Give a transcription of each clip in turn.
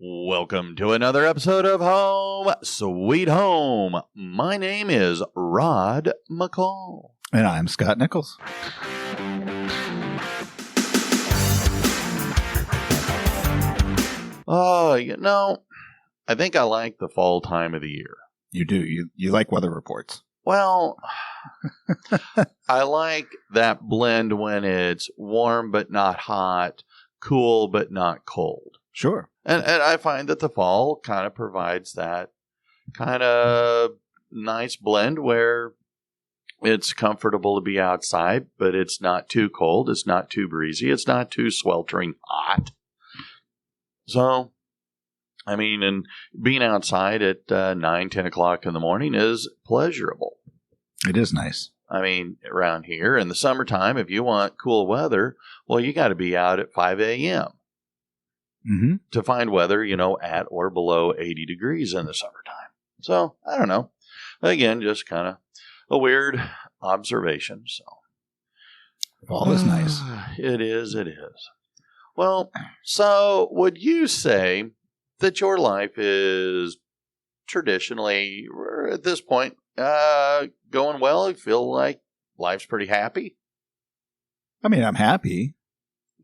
Welcome to another episode of Home Sweet Home. My name is Rod McCall. And I'm Scott Nichols. Oh, I think I like the fall time of the year. You do. You like weather reports. Well, I like that blend when it's warm but not hot, cool but not cold. Sure. And I find that the fall kind of provides that kind of nice blend where it's comfortable to be outside, but it's not too cold. It's not too breezy. It's not too sweltering hot. So, and being outside at 9, 10 o'clock in the morning is pleasurable. It is nice. Around here in the summertime, if you want cool weather, well, you got to be out at 5 a.m. Mm-hmm. to find weather, at or below 80 degrees in the summertime. So, I don't know. Again, just kind of a weird observation. So, fall is nice. It is. Well, so would you say that your life is traditionally, at this point, going well? You feel like life's pretty happy? I'm happy.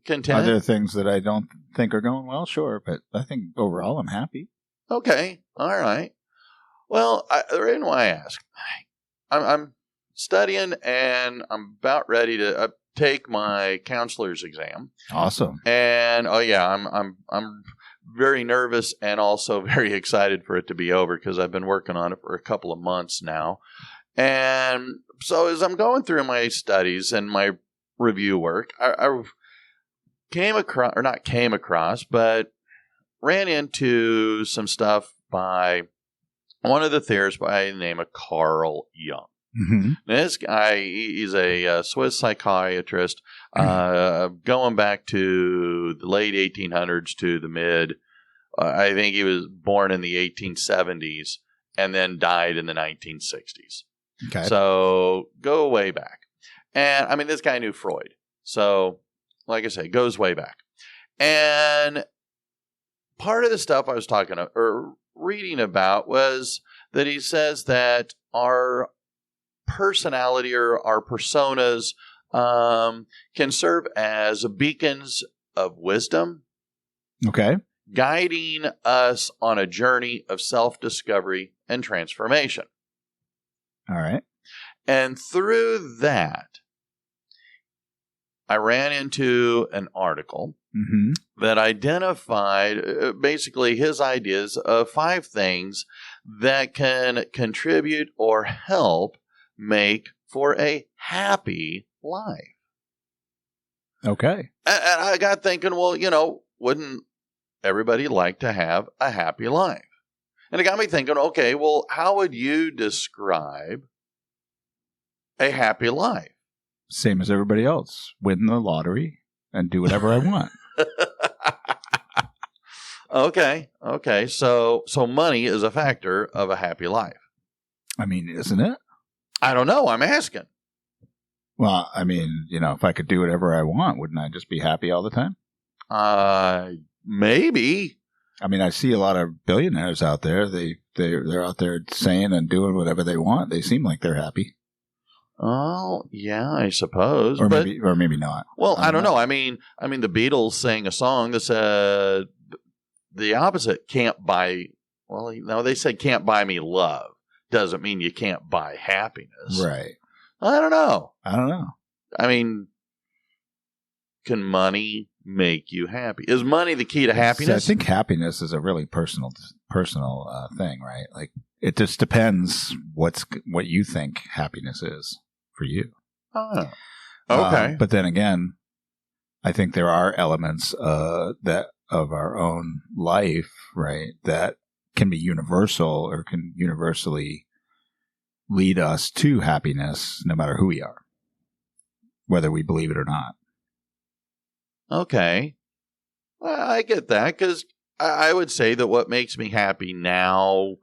Content? Are there things that I don't think are going well? Sure, but I think overall I'm happy. Okay, all right. Well, the reason why I ask, I'm studying and I'm about ready to take my counselor's exam. Awesome. And I'm very nervous and also very excited for it to be over because I've been working on it for a couple of months now. And so as I'm going through my studies and my review work, I but ran into some stuff by one of the theorists by the name of Carl Jung. Mm-hmm. This guy, he's a Swiss psychiatrist, going back to the late 1800s to the mid, I think he was born in the 1870s and then died in the 1960s. Okay. So go way back. And this guy knew Freud. So, like I say, goes way back. And part of the stuff I was reading about was that he says that our personality or our personas can serve as beacons of wisdom. Okay. Guiding us on a journey of self-discovery and transformation. All right. And through that, I ran into an article that identified basically his ideas of 5 things that can contribute or help make for a happy life. Okay. And I got thinking, well, wouldn't everybody like to have a happy life? And it got me thinking, okay, well, how would you describe a happy life? Same as everybody else. Win the lottery and do whatever I want. Okay. So money is a factor of a happy life. Isn't it? I don't know. I'm asking. Well, if I could do whatever I want, wouldn't I just be happy all the time? Maybe. I see a lot of billionaires out there. They're out there saying and doing whatever they want. They seem like they're happy. Oh, yeah, I suppose. Or maybe not. Well, I don't know. The Beatles sang a song that said the opposite, can't buy, they said can't buy me love. Doesn't mean you can't buy happiness. Right. I don't know. Can money make you happy? Is money the key to happiness? I think happiness is a really personal thing, right? Like, it just depends what you think happiness is for you. Oh, okay. But then again, I think there are elements that of our own life, right, that can be universal or can universally lead us to happiness, no matter who we are, whether we believe it or not. Okay. I get that, because I would say that what makes me happy now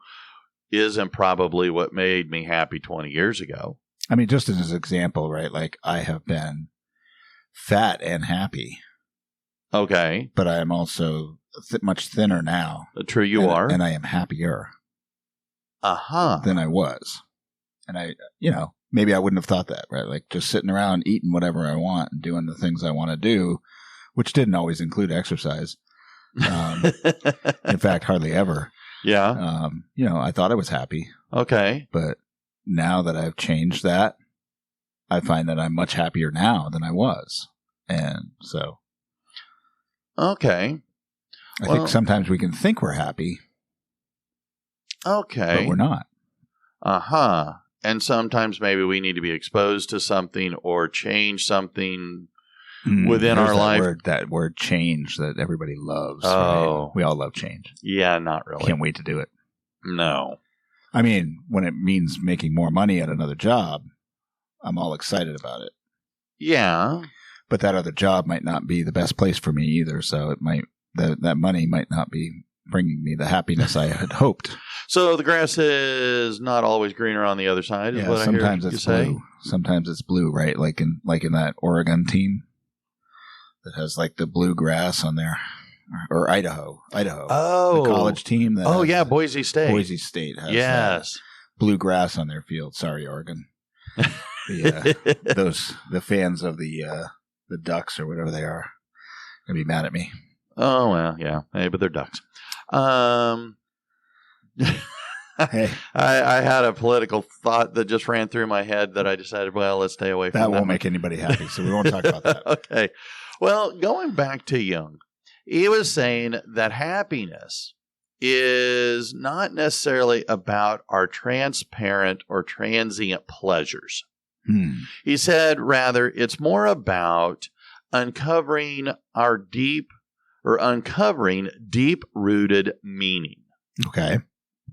isn't probably what made me happy 20 years ago. Just as an example, right? Like, I have been fat and happy. Okay. But I am also much thinner now. True, you are. And I am happier than I was. And maybe I wouldn't have thought that, right? Like just sitting around eating whatever I want and doing the things I want to do, which didn't always include exercise. In fact, hardly ever. Yeah. I thought I was happy. Okay. But now that I've changed that, I find that I'm much happier now than I was. And so. Okay. I think sometimes we can think we're happy. Okay. But we're not. Uh-huh. And sometimes maybe we need to be exposed to something or change something within our life. That word change that everybody loves. Oh. Right? We all love change. Yeah, not really. Can't wait to do it. No. I mean, when it means making more money at another job, I'm all excited about it. Yeah. But that other job might not be the best place for me either. So it might that money might not be bringing me the happiness I had hoped. So the grass is not always greener on the other side, is what sometimes I hear it's you say. Blue. Sometimes it's blue, right? Like in that Oregon team that has like the blue grass on there, or Idaho. Oh, the college team. Boise State. Boise State has blue grass on their field. Sorry, Oregon. The fans of the Ducks or whatever they are gonna be mad at me. Oh well, yeah. Hey, but they're Ducks. Hey, I had a political thought that just ran through my head that I decided, well, let's stay away from that. That won't make anybody happy, so we won't talk about that. Okay. Well, going back to Jung, he was saying that happiness is not necessarily about our transparent or transient pleasures. He said, rather, it's more about uncovering deep-rooted meaning. Okay.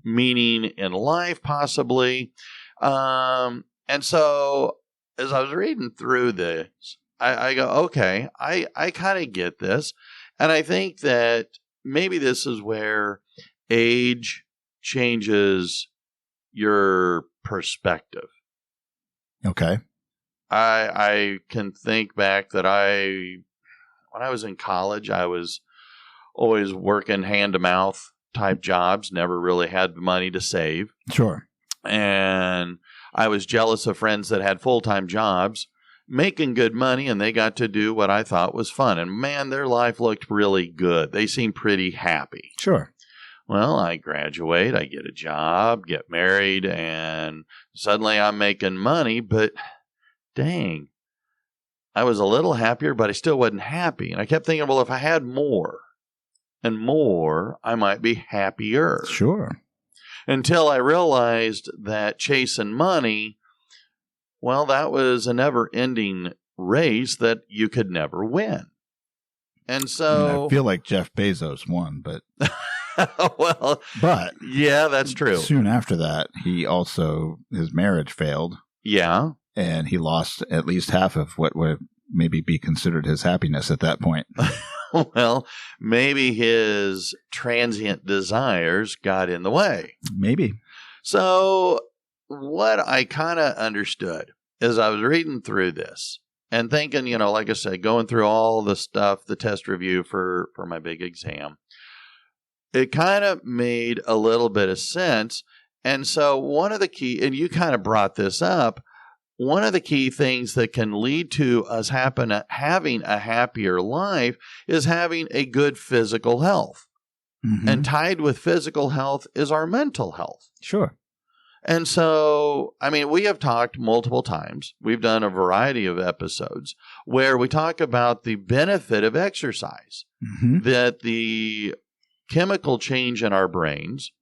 Meaning in life, possibly. And so, as I was reading through this, I go, okay, I kind of get this. And I think that maybe this is where age changes your perspective. Okay. I can think back that when I was in college, I was always working hand to mouth type jobs, never really had the money to save. Sure. And I was jealous of friends that had full-time jobs, making good money, and they got to do what I thought was fun. And man, their life looked really good. They seemed pretty happy. Sure. Well, I graduate, I get a job, get married, and suddenly I'm making money, but dang, I was a little happier, but I still wasn't happy. And I kept thinking, well, if I had more and more, I might be happier. Sure. Until I realized that chasing money, well, that was a never-ending race that you could never win. And so I feel like Jeff Bezos won, but well, yeah, that's true. Soon after that, his marriage failed. Yeah. And he lost at least half of what would maybe be considered his happiness at that point. Well, maybe his transient desires got in the way. Maybe. So what I kind of understood as I was reading through this and thinking, like I said, going through all the stuff, the test review for my big exam, it kind of made a little bit of sense. And so one of the key, and you kind of brought this up, one of the key things that can lead to us having a happier life is having a good physical health. Mm-hmm. And tied with physical health is our mental health. Sure. And so, I mean, we have talked multiple times. We've done a variety of episodes where we talk about the benefit of exercise, that the chemical change in our brains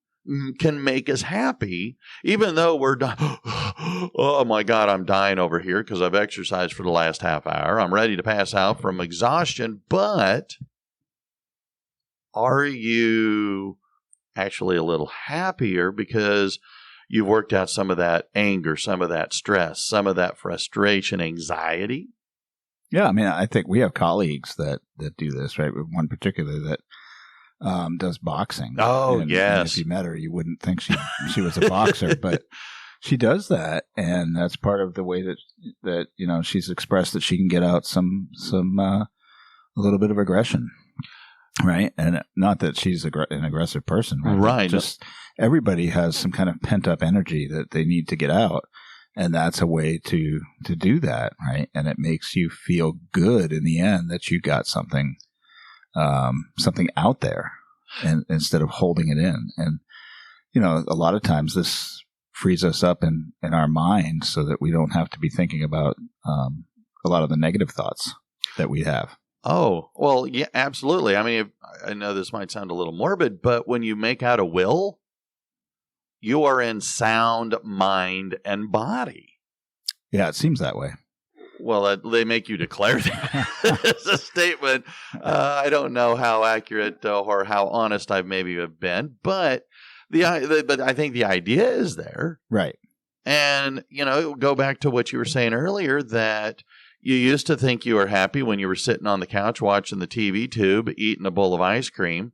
can make us happy, even though we're oh my God, I'm dying over here because I've exercised for the last half hour. I'm ready to pass out from exhaustion. But are you actually a little happier because you've worked out some of that anger, some of that stress, some of that frustration, anxiety? Yeah, I mean, I think we have colleagues that do this, right? One particular that does boxing. Oh, and, yes. And if you met her, you wouldn't think she was a boxer, but she does that, and that's part of the way that she's expressed that she can get out some a little bit of aggression. Right. And not that she's an aggressive person. Right. Right. Just everybody has some kind of pent up energy that they need to get out. And that's a way to do that. Right. And it makes you feel good in the end that you got something out there, and instead of holding it in. And, a lot of times this frees us up in our mind so that we don't have to be thinking about a lot of the negative thoughts that we have. Oh, well, yeah, absolutely. I mean, I know this might sound a little morbid, but when you make out a will, you are in sound mind and body. Yeah, it seems that way. Well, they make you declare that as a statement. I don't know how accurate or how honest I maybe have been, but but I think the idea is there. Right. And, go back to what you were saying earlier, that you used to think you were happy when you were sitting on the couch watching the TV tube, eating a bowl of ice cream.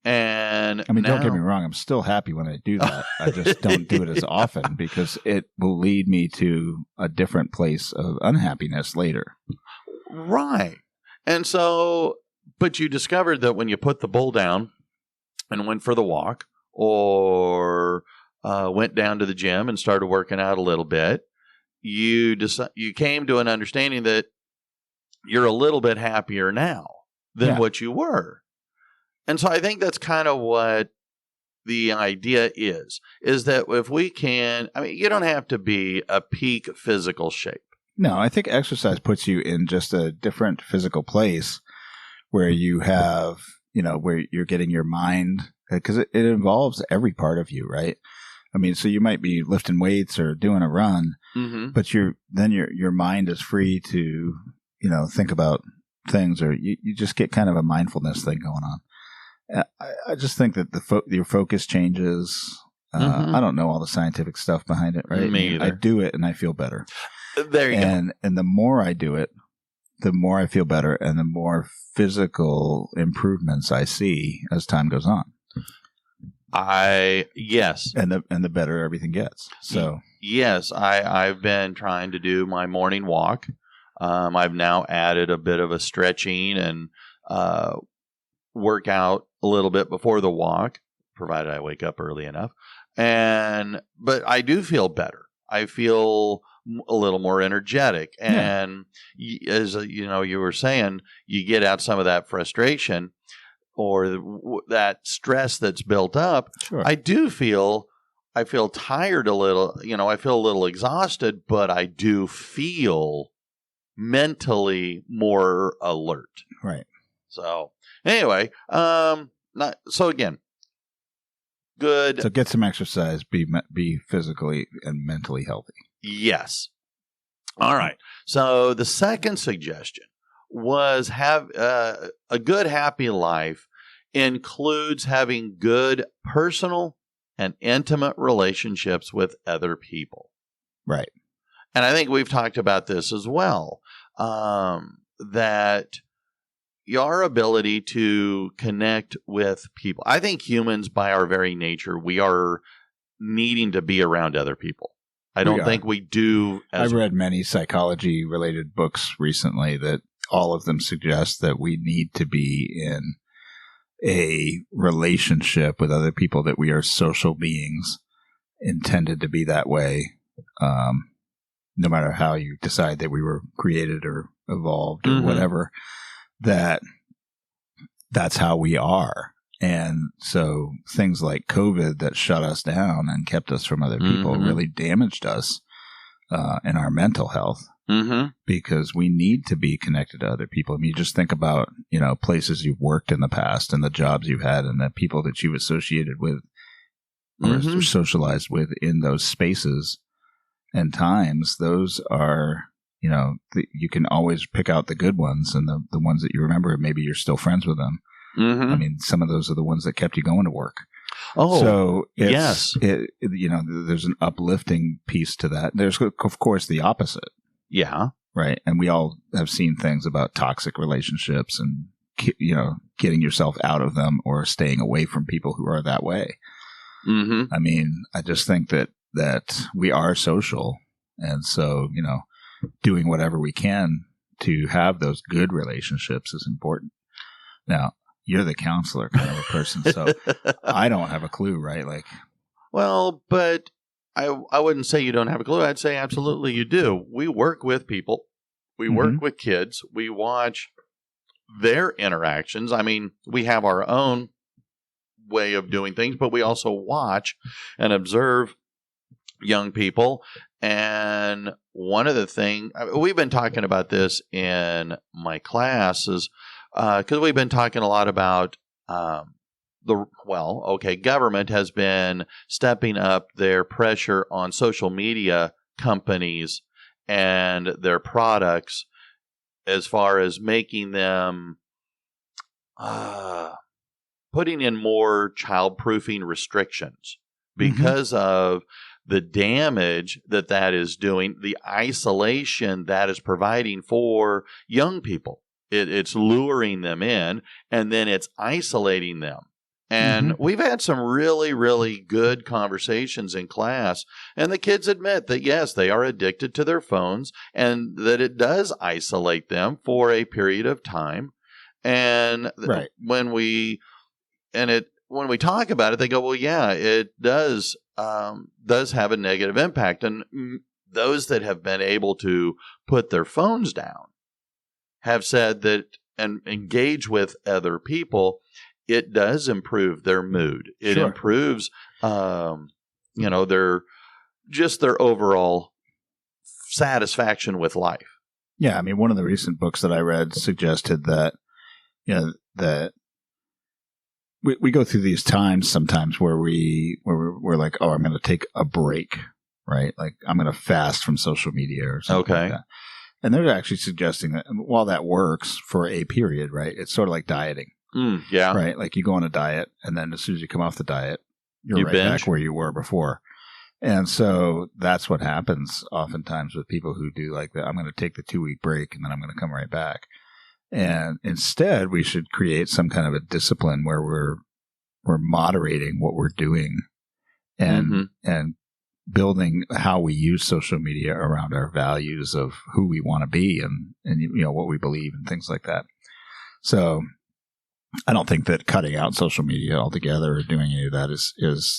And I mean, don't get me wrong. I'm still happy when I do that. I just don't do it as often because it will lead me to a different place of unhappiness later. Right. And so, but you discovered that when you put the bowl down and went for the walk, or went down to the gym and started working out a little bit, you came to an understanding that you're a little bit happier now than what you were. And so I think that's kind of what the idea is that if we can, I mean, you don't have to be a peak physical shape. No, I think exercise puts you in just a different physical place where you have, where you're getting your mind, because it involves every part of you, right? I mean, so you might be lifting weights or doing a run, but your mind is free to, think about things, or you just get kind of a mindfulness thing going on. I just think that your focus changes. I don't know all the scientific stuff behind it, right? Me either. I do it and I feel better. There you go. And the more I do it, the more I feel better, and the more physical improvements I see as time goes on. Yes. And the better everything gets. So yes, I've been trying to do my morning walk. I've now added a bit of a stretching and work out a little bit before the walk, provided I wake up early enough. But I do feel better. I feel a little more energetic. And as you were saying, you get out some of that frustration or that stress that's built up. Sure. I feel tired a little, I feel a little exhausted, but I do feel mentally more alert. Right. So anyway, so again, good. So get some exercise, be physically and mentally healthy. Yes. All right. So the second suggestion was have a good, happy life includes having good personal and intimate relationships with other people. Right. And I think we've talked about this as well, that your ability to connect with people. I think humans, by our very nature, we are needing to be around other people. I don't think we do. I've read many psychology-related books recently that all of them suggest that we need to be in a relationship with other people, that we are social beings intended to be that way, no matter how you decide that we were created or evolved or whatever, that's how we are. And so things like COVID that shut us down and kept us from other people really damaged us in our mental health, because we need to be connected to other people. I mean, you just think about, places you've worked in the past and the jobs you've had and the people that you've associated with or socialized with in those spaces and times. Those are, you can always pick out the good ones and the ones that you remember. Maybe you're still friends with them. I mean, some of those are the ones that kept you going to work. Oh, so yes. There's an uplifting piece to that. There's, of course, the opposite. Yeah. Right. And we all have seen things about toxic relationships and, getting yourself out of them or staying away from people who are that way. I mean, I just think that we are social. And so, doing whatever we can to have those good relationships is important. Now, you're the counselor kind of a person, so I don't have a clue, right? Like, well, but I wouldn't say you don't have a clue. I'd say absolutely you do. We work with people. We work with kids. We watch their interactions. I mean, we have our own way of doing things, but we also watch and observe young people. And one of the things, we've been talking about this in my classes, because we've been talking a lot about government has been stepping up their pressure on social media companies and their products as far as making them putting in more child-proofing restrictions because of the damage that is doing, the isolation that is providing for young people. It's luring them in, and then it's isolating them. And we've had some really, really good conversations in class, and the kids admit that, yes, they are addicted to their phones and that it does isolate them for a period of time. And when we talk about it, they go, well, yeah, it does have a negative impact. And those that have been able to put their phones down have said that and engage with other people, it does improve their mood. It improves, their overall satisfaction with life. Yeah, I mean, one of the recent books that I read suggested that, that we go through these times sometimes where we're like, oh, I'm going to take a break, right? Like I'm going to fast from social media or something like that. And they're actually suggesting that while that works for a period, right? It's sort of like dieting. Right? Like you go on a diet, and then as soon as you come off the diet, you're right back where you were before. And so that's what happens oftentimes with people who do like that. I'm going to take the 2-week break, and then I'm going to come right back. And instead, we should create some kind of a discipline where we're moderating what we're doing and building how we use social media around our values of who we want to be and what we believe and things like that. So I don't think that cutting out social media altogether or doing any of that is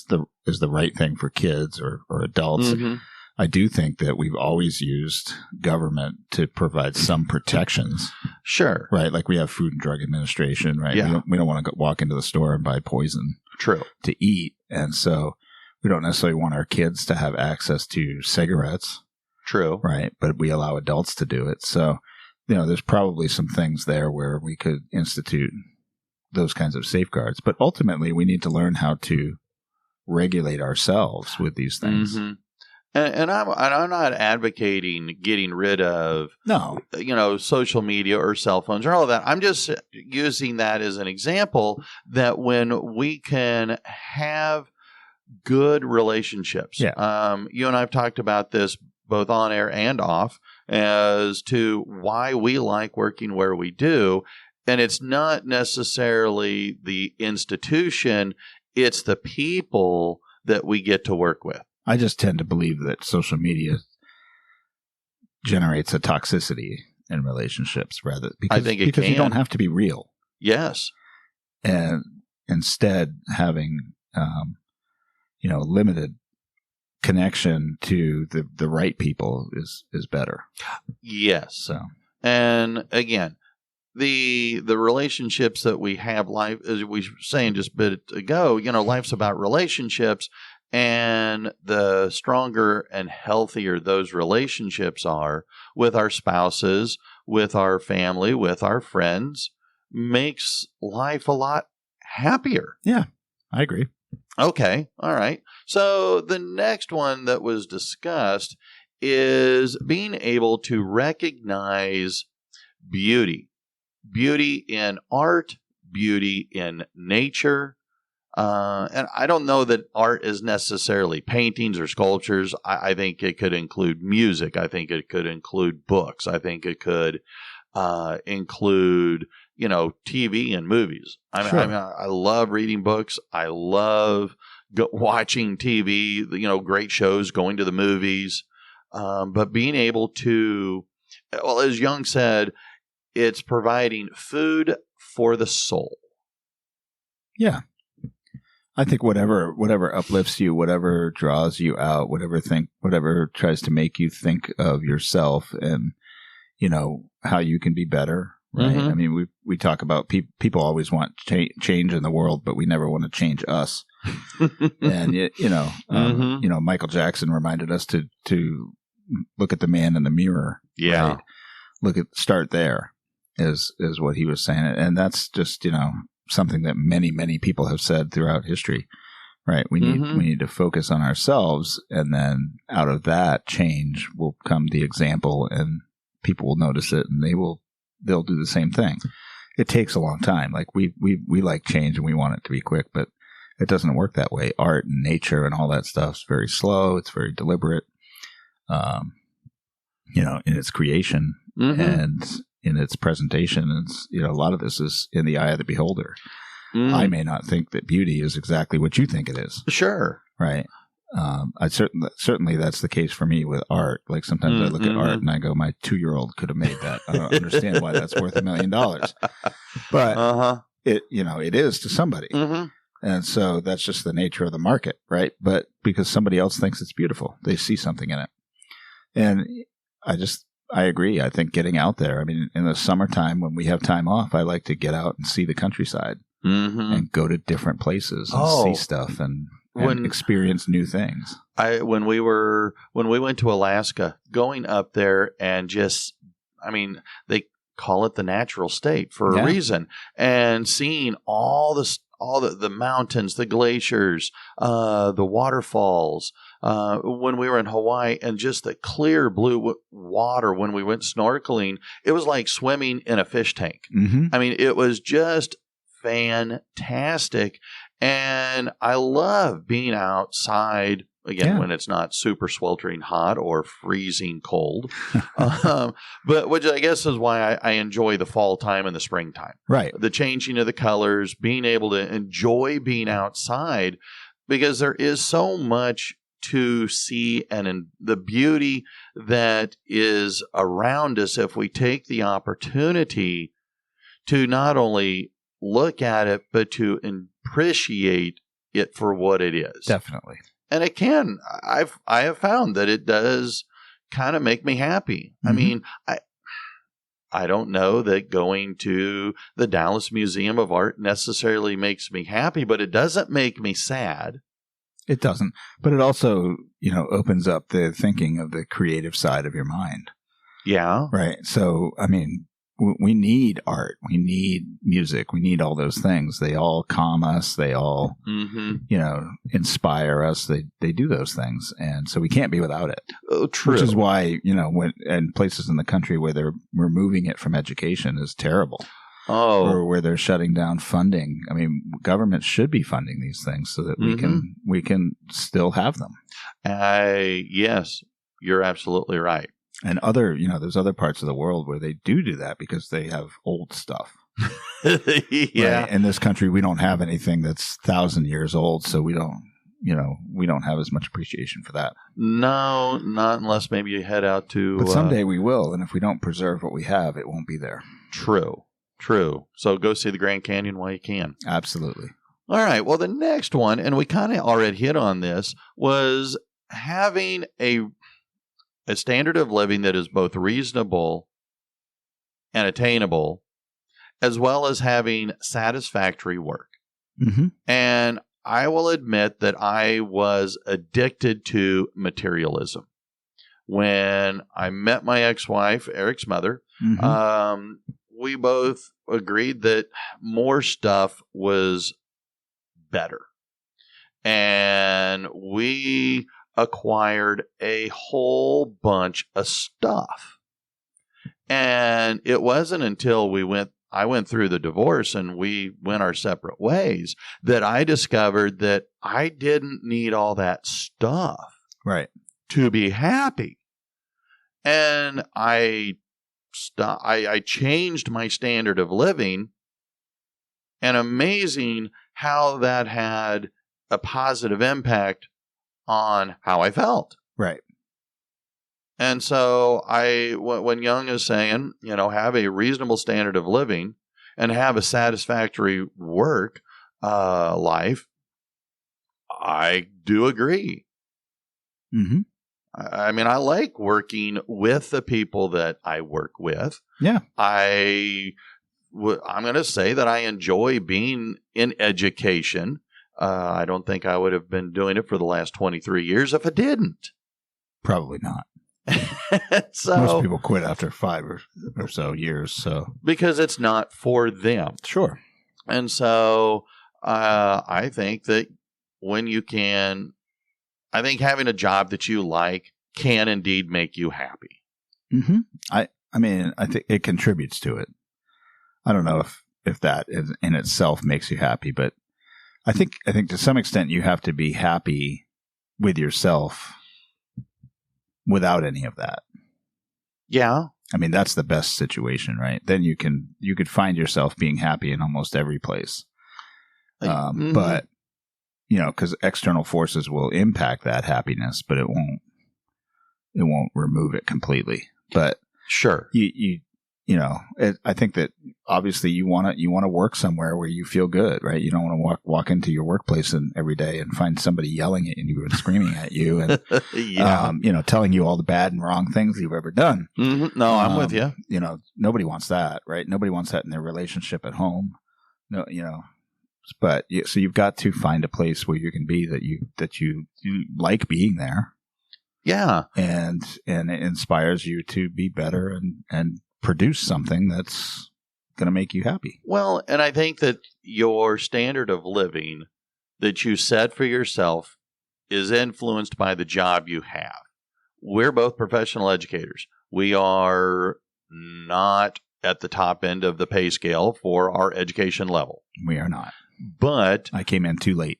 the right thing for kids or adults. I do think that we've always used government to provide some protections. Sure. Right? Like we have Food and Drug Administration, right? Yeah. We don't want to walk into the store and buy poison to eat. And so we don't necessarily want our kids to have access to cigarettes. True. Right? But we allow adults to do it. So, there's probably some things there where we could institute those kinds of safeguards. But ultimately, we need to learn how to regulate ourselves with these things. And I'm not advocating getting rid of social media or cell phones or all of that. I'm just using that as an example that when we can have good relationships. Yeah. You and I have talked about this both on air and off as to why we like working where we do. And it's not necessarily the institution, it's the people that we get to work with. I just tend to believe that social media generates a toxicity in relationships because you don't have to be real. Yes. And instead having limited connection to the right people is better. Yes. So, and again, the relationships that we have, life, as we were saying just a bit ago, life's about relationships, and the stronger and healthier those relationships are with our spouses, with our family, with our friends, makes life a lot happier. Yeah, I agree. Okay. All right. So the next one that was discussed is being able to recognize beauty in art, beauty in nature. And I don't know that art is necessarily paintings or sculptures. I think it could include music. I think it could include books. I think it could include, TV and movies. I love reading books. I love watching TV, great shows, going to the movies. But being able to, well, as Jung said, it's providing food for the soul. Yeah. I think whatever uplifts you, whatever draws you out, whatever tries to make you think of yourself and, how you can be better. Right. Mm-hmm. I mean, we talk about people always want change in the world, but we never want to change us. And Michael Jackson reminded us to look at the man in the mirror. Yeah. Right? Start there is what he was saying. And that's just, something that many, many people have said throughout history, right? We need to focus on ourselves, and then out of that change will come the example, and people will notice it, and they'll do the same thing. It takes a long time. Like we like change and we want it to be quick, but it doesn't work that way. Art and nature and all that stuff is very slow. It's very deliberate, in its creation and in its presentation. It's, a lot of this is in the eye of the beholder. I may not think that beauty is exactly what you think it is. Sure. Right. I certainly that's the case for me with art. Like sometimes I look at art and I go, my 2-year-old could have made that. I don't understand why that's worth $1 million, but it is to somebody. And so that's just the nature of the market. Right. But because somebody else thinks it's beautiful, they see something in it. And I agree. I think getting out there, I mean, in the summertime when we have time off, I like to get out and see the countryside and go to different places and see stuff and experience new things. When we went to Alaska, going up there and they call it the natural state for a reason, and seeing all the mountains, the glaciers, the waterfalls. When we were in Hawaii, and just the clear blue water when we went snorkeling, it was like swimming in a fish tank. I mean, it was just fantastic. And I love being outside, again, when it's not super sweltering hot or freezing cold. But which I guess is why I enjoy the fall time and the springtime. Right. The changing of the colors, being able to enjoy being outside, because there is so much to see, and in the beauty that is around us if we take the opportunity to not only look at it, but to appreciate it for what it is. Definitely. And it can. I have found that it does kind of make me happy. I mean, I don't know that going to the Dallas Museum of Art necessarily makes me happy, but it doesn't make me sad. It doesn't. But it also, opens up the thinking of the creative side of your mind. Yeah. Right. So, I mean, we need art. We need music. We need all those things. They all calm us. They all, inspire us. They do those things. And so we can't be without it. Oh, true. Which is why, when in places in the country where they're removing it from education is terrible. Oh. Or where they're shutting down funding. I mean, government should be funding these things so that we can still have them. Yes, you're absolutely right. And there's other parts of the world where they do that because they have old stuff. Yeah. Right? In this country, we don't have anything that's 1,000 years old, so we don't have as much appreciation for that. No, not unless maybe you head out to. But someday we will, and if we don't preserve what we have, it won't be there. True. So go see the Grand Canyon while you can. Absolutely. All right. Well, the next one, and we kind of already hit on this, was having a standard of living that is both reasonable and attainable, as well as having satisfactory work. And I will admit that I was addicted to materialism. When I met my ex-wife, Eric's mother, we both agreed that more stuff was better. And we acquired a whole bunch of stuff. And it wasn't until I went through the divorce and we went our separate ways that I discovered that I didn't need all that stuff to be happy. And I changed my standard of living, and amazing how that had a positive impact on how I felt. Right. And so when Jung is saying, have a reasonable standard of living and have a satisfactory work, life, I do agree. Mm-hmm. I mean, I like working with the people that I work with. Yeah. I'm going to say that I enjoy being in education. I don't think I would have been doing it for the last 23 years if I didn't. Probably not. So, most people quit after 5 or so years. So because it's not for them. Sure. And so I think that when you can, I think having a job that you like can indeed make you happy. Mm-hmm. I mean, I think it contributes to it. I don't know if that in itself makes you happy, but I think to some extent you have to be happy with yourself without any of that. Yeah. I mean, that's the best situation, right? Then you could find yourself being happy in almost every place. Mm-hmm. But, because external forces will impact that happiness, but it won't remove it completely. But sure. I think that obviously you want to work somewhere where you feel good, right? You don't want to walk into your workplace every day and find somebody yelling at you and screaming at you and, yeah. telling you all the bad and wrong things you've ever done. Mm-hmm. No, I'm with you. Nobody wants that, right? Nobody wants that in their relationship at home. No, but so you've got to find a place where you can be that you like being there. Yeah. And it inspires you to be better and produce something that's going to make you happy. Well, and I think that your standard of living that you set for yourself is influenced by the job you have. We're both professional educators. We are not at the top end of the pay scale for our education level. We are not. But I came in too late.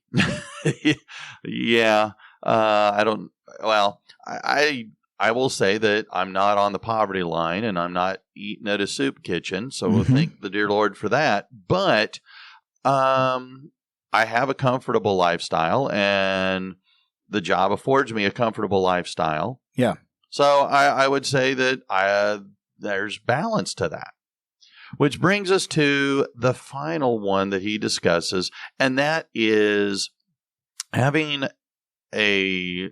Yeah. I will say that I'm not on the poverty line and I'm not eating at a soup kitchen. So we'll thank the dear Lord for that. But I have a comfortable lifestyle and the job affords me a comfortable lifestyle. Yeah. So I would say that there's balance to that. Which brings us to the final one that he discusses, and that is having a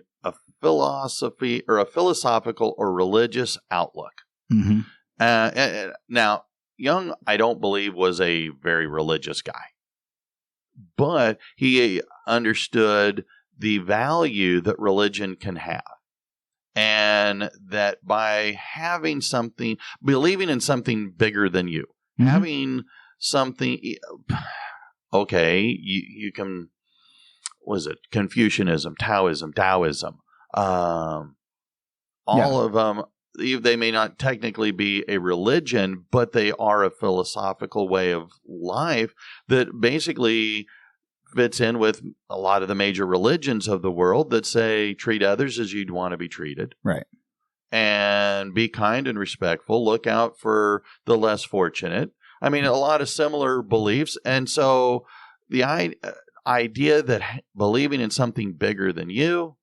philosophy or a philosophical or religious outlook. Mm-hmm. Now, Jung, I don't believe, was a very religious guy, but he understood the value that religion can have. And that by having something, believing in something bigger than you, having something, okay, you can, what is it? Confucianism, Taoism, all of them, they may not technically be a religion, but they are a philosophical way of life that basically fits in with a lot of the major religions of the world that say treat others as you'd want to be treated. Right. And be kind and respectful. Look out for the less fortunate. I mean, a lot of similar beliefs. And so the idea that believing in something bigger than you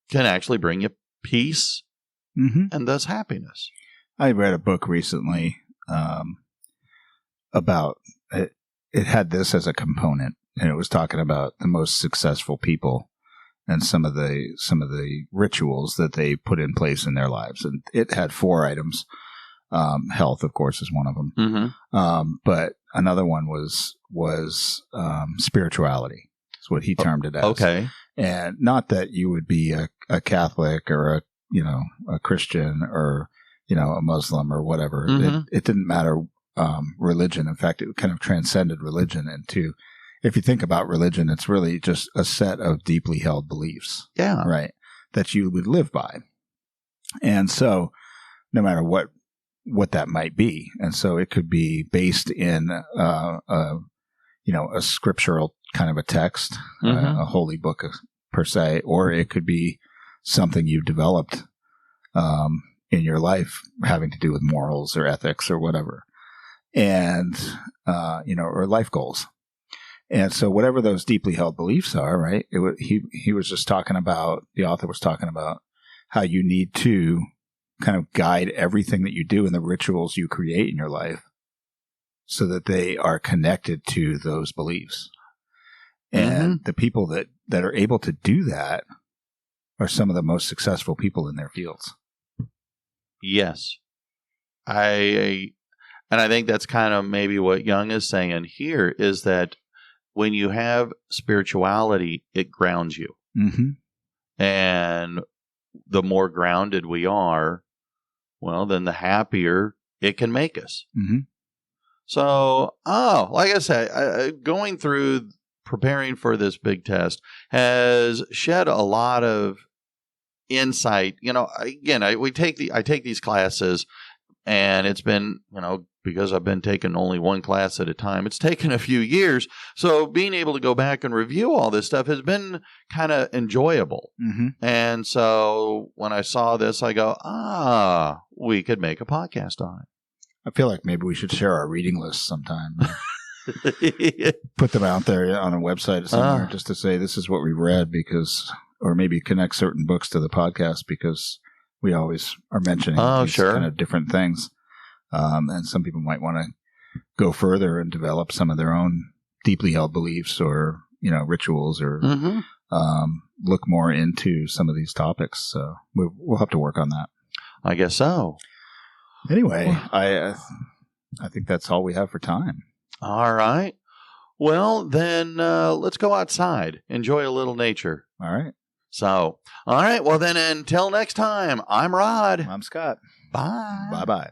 can actually bring you peace and thus happiness. I read a book recently about it. It had this as a component, and it was talking about the most successful people and some of the rituals that they put in place in their lives. And it had 4 items. Health, of course, is one of them. But another one was spirituality. That's what he termed it as. Okay. And not that you would be a Catholic or a Christian or, a Muslim or whatever. It didn't matter. Religion. In fact, it kind of transcended religion into, if you think about religion, it's really just a set of deeply held beliefs. Yeah. Right. That you would live by. And so no matter what that might be. And so it could be based in, a scriptural kind of a text, a holy book per se, or it could be something you've developed, in your life having to do with morals or ethics or whatever. And, or life goals. And so whatever those deeply held beliefs are, right, he was just talking about, the author was talking about how you need to kind of guide everything that you do and the rituals you create in your life so that they are connected to those beliefs. And the people that are able to do that are some of the most successful people in their fields. Yes. And I think that's kind of maybe what Jung is saying here, is that when you have spirituality, it grounds you. Mm-hmm. And the more grounded we are, well, then the happier it can make us. Mm-hmm. So, like I said, going through preparing for this big test has shed a lot of insight. You know, again, I take these classes, and it's been, because I've been taking only one class at a time, it's taken a few years. So being able to go back and review all this stuff has been kind of enjoyable. Mm-hmm. And so when I saw this, I go, we could make a podcast on it. I feel like maybe we should share our reading list sometime. Put them out there on a website or somewhere just to say this is what we read, or maybe connect certain books to the podcast, because we always are mentioning these kind of different things. And some people might want to go further and develop some of their own deeply held beliefs or, rituals, or look more into some of these topics. So we'll have to work on that. I guess so. Anyway, I think that's all we have for time. All right. Well, then let's go outside. Enjoy a little nature. All right. So, all right. Well, then until next time, I'm Rod. I'm Scott. Bye. Bye-bye.